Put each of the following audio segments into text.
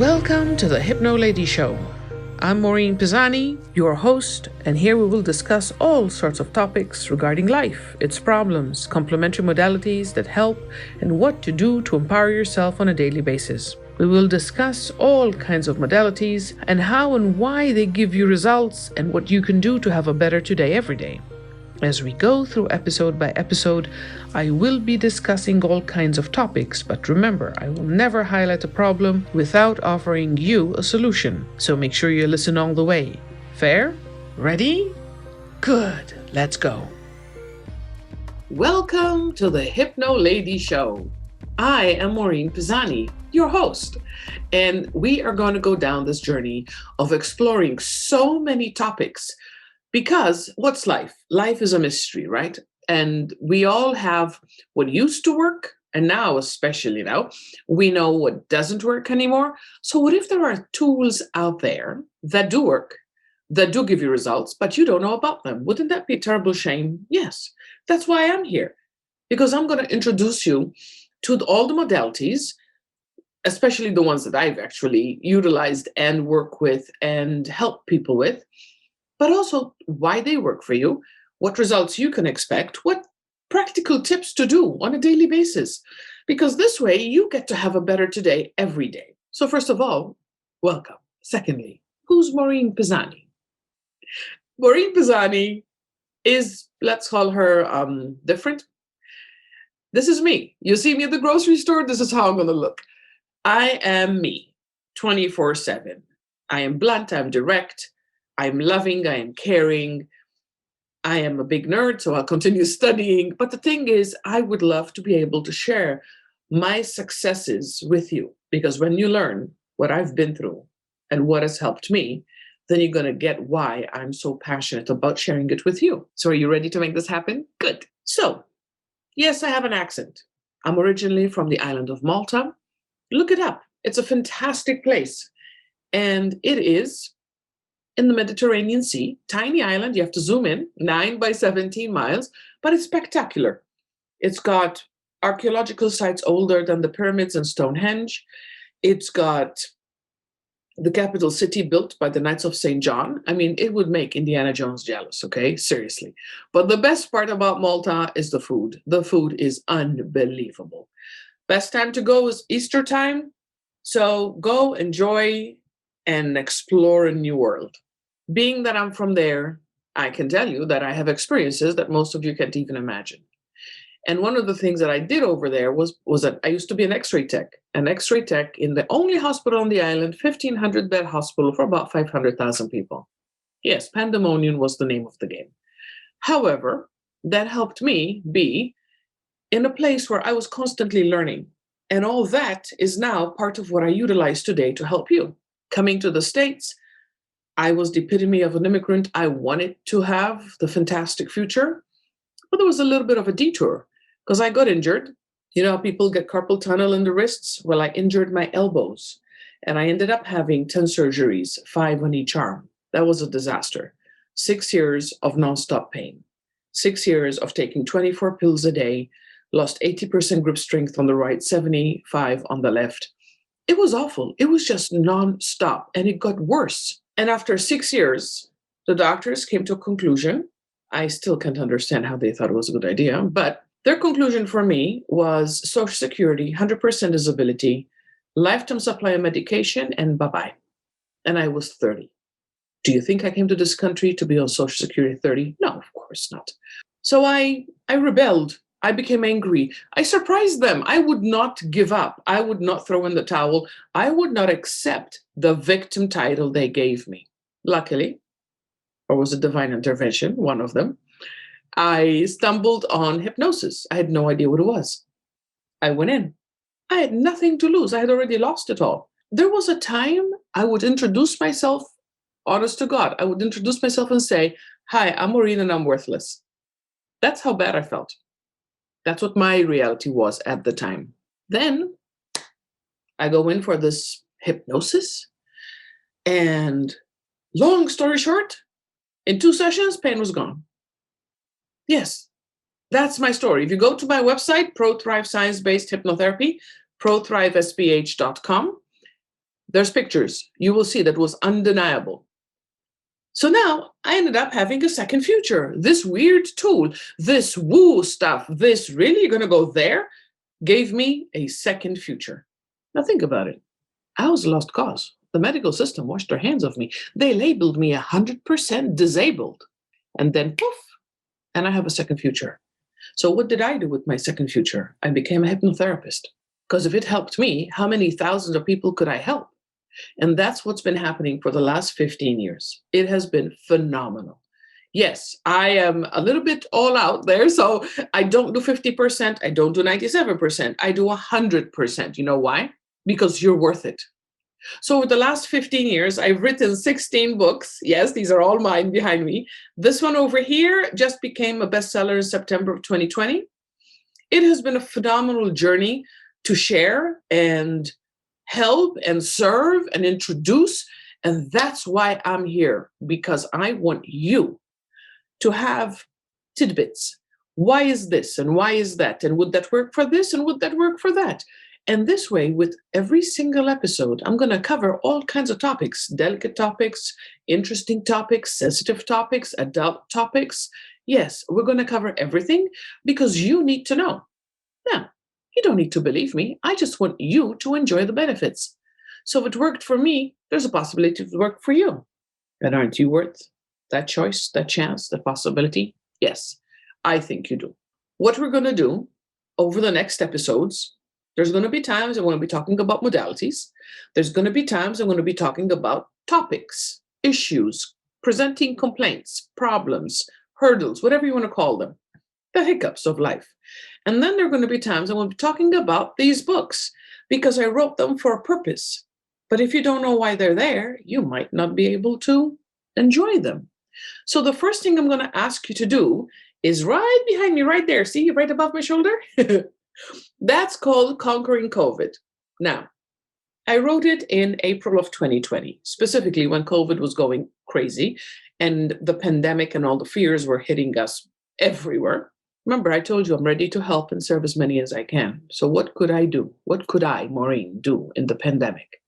Welcome to the Hypnolady show. I'm Maureen Pisani, your host, and here we will discuss all sorts of topics regarding life, its problems, complementary modalities that help, and what to do to empower yourself on a daily basis. We will discuss all kinds of modalities and how and why they give you results and what you can do to have a better today every day. As we go through episode by episode, I will be discussing all kinds of topics, but remember, I will never highlight a problem without offering you a solution. So make sure you listen all the way. Fair? Ready? Good. Let's go. Welcome to the Hypnolady show. I am Maureen Pisani, your host, and we are going to go down this journey of exploring so many topics. Because what's life? Life is a mystery, right? And we all have what used to work, and now, especially now, we know what doesn't work anymore. So what if there are tools out there that do work, that do give you results, but you don't know about them? Wouldn't that be a terrible shame? Yes, that's why I'm here. Because I'm going to introduce you to all the modalities, especially the ones that I've actually utilized and work with and help people with, but also why they work for you, what results you can expect, what practical tips to do on a daily basis. Because this way you get to have a better today every day. So first of all, welcome. Secondly, who's Maureen Pisani? Maureen Pisani is, let's call her different. This is me. You see me at the grocery store, this is how I'm going to look. I am me, 24/7. I am blunt, I'm direct. I'm loving, I am caring, I am a big nerd, so I'll continue studying. But the thing is, I would love to be able to share my successes with you, because when you learn what I've been through and what has helped me, then you're going to get why I'm so passionate about sharing it with you. So are you ready to make this happen? Good. So, yes, I have an accent. I'm originally from the island of Malta. Look it up. It's a fantastic place. And it is in the Mediterranean Sea, tiny island, you have to zoom in, 9 by 17 miles, but it's spectacular. It's got archaeological sites older than the pyramids and Stonehenge. It's got the capital city built by the Knights of St. John. I mean, it would make Indiana Jones jealous, okay? Seriously. But the best part about Malta is the food. The food is unbelievable. Best time to go is Easter time. So go enjoy and explore a new world. Being that I'm from there, I can tell you that I have experiences that most of you can't even imagine. And one of the things that I did over there was that I used to be an X-ray tech in the only hospital on the island, 1,500 bed hospital for about 500,000 people. Yes, pandemonium was the name of the game. However, that helped me be in a place where I was constantly learning. And all that is now part of what I utilize today to help you. Coming to the States, I was the epitome of an immigrant. I wanted to have the fantastic future, but there was a little bit of a detour because I got injured. You know how people get carpal tunnel in the wrists? Well, I injured my elbows and I ended up having 10 surgeries, 5 on each arm. That was a disaster. 6 years of nonstop pain, 6 years of taking 24 pills a day, lost 80% grip strength on the right, 75 on the left. It was awful. It was just nonstop, and it got worse. And after 6 years, the doctors came to a conclusion. I still can't understand how they thought it was a good idea, but their conclusion for me was Social Security, 100% disability, lifetime supply of medication, and bye-bye. And I was 30. Do you think I came to this country to be on Social Security 30? No, of course not. So I rebelled. I became angry. I surprised them. I would not give up. I would not throw in the towel. I would not accept the victim title they gave me. Luckily, or was it divine intervention, one of them, I stumbled on hypnosis. I had no idea what it was. I went in. I had nothing to lose. I had already lost it all. There was a time I would introduce myself, honest to God. I would introduce myself and say, "Hi, I'm Maureen and I'm worthless." That's how bad I felt. That's what my reality was at the time. Then I go in for this hypnosis, and long story short, in 2 sessions, pain was gone. Yes, that's my story. If you go to my website, ProThrive Science-Based Hypnotherapy, prothrivesph.com, There's pictures. You will see that was undeniable. So now I ended up having a second future. This weird tool, this woo stuff, this really going to go there, gave me a second future. Now think about it. I was a lost cause. The medical system washed their hands of me. They labeled me 100% disabled. And then poof, and I have a second future. So what did I do with my second future? I became a hypnotherapist. Because if it helped me, how many thousands of people could I help? And that's what's been happening for the last 15 years. It has been phenomenal. Yes, I am a little bit all out there. So I don't do 50%. I don't do 97%. I do 100%. You know why? Because you're worth it. So over the last 15 years, I've written 16 books. Yes, these are all mine behind me. This one over here just became a bestseller in September of 2020. It has been a phenomenal journey to share and help and serve and introduce. And that's why I'm here, because I want you to have tidbits. Why is this and why is that? And would that work for this? And would that work for that? And this way, with every single episode, I'm going to cover all kinds of topics, delicate topics, interesting topics, sensitive topics, adult topics. Yes, we're going to cover everything because you need to know. Now, you don't need to believe me. I just want you to enjoy the benefits. So if it worked for me, there's a possibility to work for you. And aren't you worth that choice, that chance, that possibility? Yes, I think you do. What we're going to do over the next episodes, there's going to be times I'm going to be talking about modalities. There's going to be times I'm going to be talking about topics, issues, presenting complaints, problems, hurdles, whatever you want to call them, the hiccups of life. And then there are going to be times I'm going to be talking about these books because I wrote them for a purpose. But if you don't know why they're there, you might not be able to enjoy them. So the first thing I'm going to ask you to do is right behind me, right there. See, right above my shoulder? That's called Conquering COVID. Now, I wrote it in April of 2020, specifically when COVID was going crazy and the pandemic and all the fears were hitting us everywhere. Remember, I told you I'm ready to help and serve as many as I can. So what could I do? What could I, Maureen, do in the pandemic?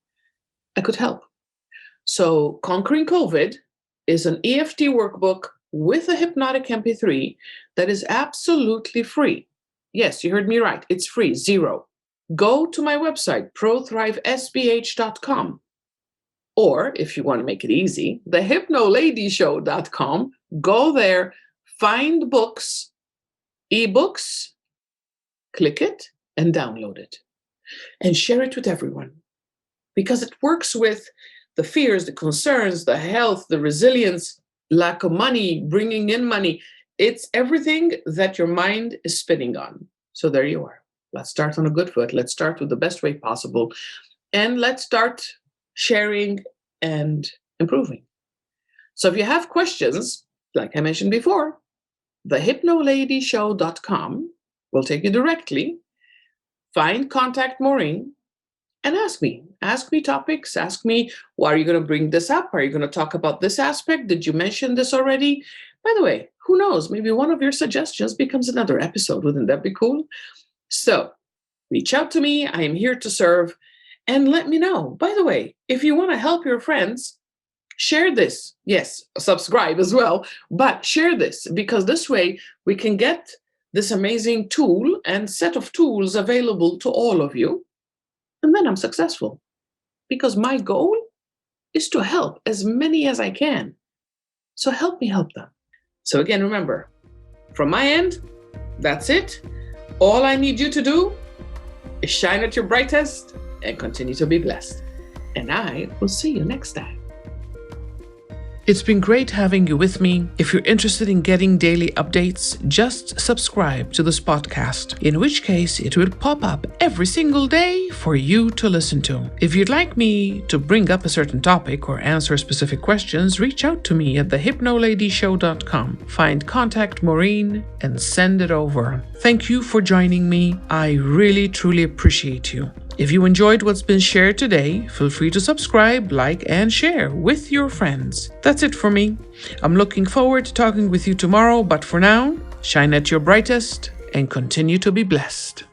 I could help. So Conquering COVID is an EFT workbook with a hypnotic MP3 that is absolutely free. Yes, you heard me right. It's free, zero. Go to my website, prothrivesbh.com. Or if you want to make it easy, the hypnoladyshow.com. Go there, find books, ebooks, click it and download it and share it with everyone because it works with the fears, the concerns, the health, the resilience, lack of money, bringing in money. It's everything that your mind is spinning on. So there you are. Let's start on a good foot. Let's start with the best way possible. And let's start sharing and improving. So if you have questions, like I mentioned before, the hypnoladyshow.com will take you directly. Find Contact Maureen and ask me. Ask me topics. Ask me, why are you going to bring this up? Are you going to talk about this aspect? Did you mention this already? By the way, who knows? Maybe one of your suggestions becomes another episode. Wouldn't that be cool? So reach out to me. I am here to serve. And let me know. By the way, if you want to help your friends, share this. Yes, subscribe as well, but share this because this way we can get this amazing tool and set of tools available to all of you. And then I'm successful because my goal is to help as many as I can. So help me help them. So again, remember, from my end, that's it. All I need you to do is shine at your brightest and continue to be blessed. And I will see you next time. It's been great having you with me. If you're interested in getting daily updates, just subscribe to this podcast, in which case it will pop up every single day for you to listen to. If you'd like me to bring up a certain topic or answer specific questions, reach out to me at thehypnoladyshow.com. Find Contact Maureen and send it over. Thank you for joining me. I really, truly appreciate you. If you enjoyed what's been shared today, feel free to subscribe, like, and share with your friends. That's it for me. I'm looking forward to talking with you tomorrow, but for now, shine at your brightest and continue to be blessed.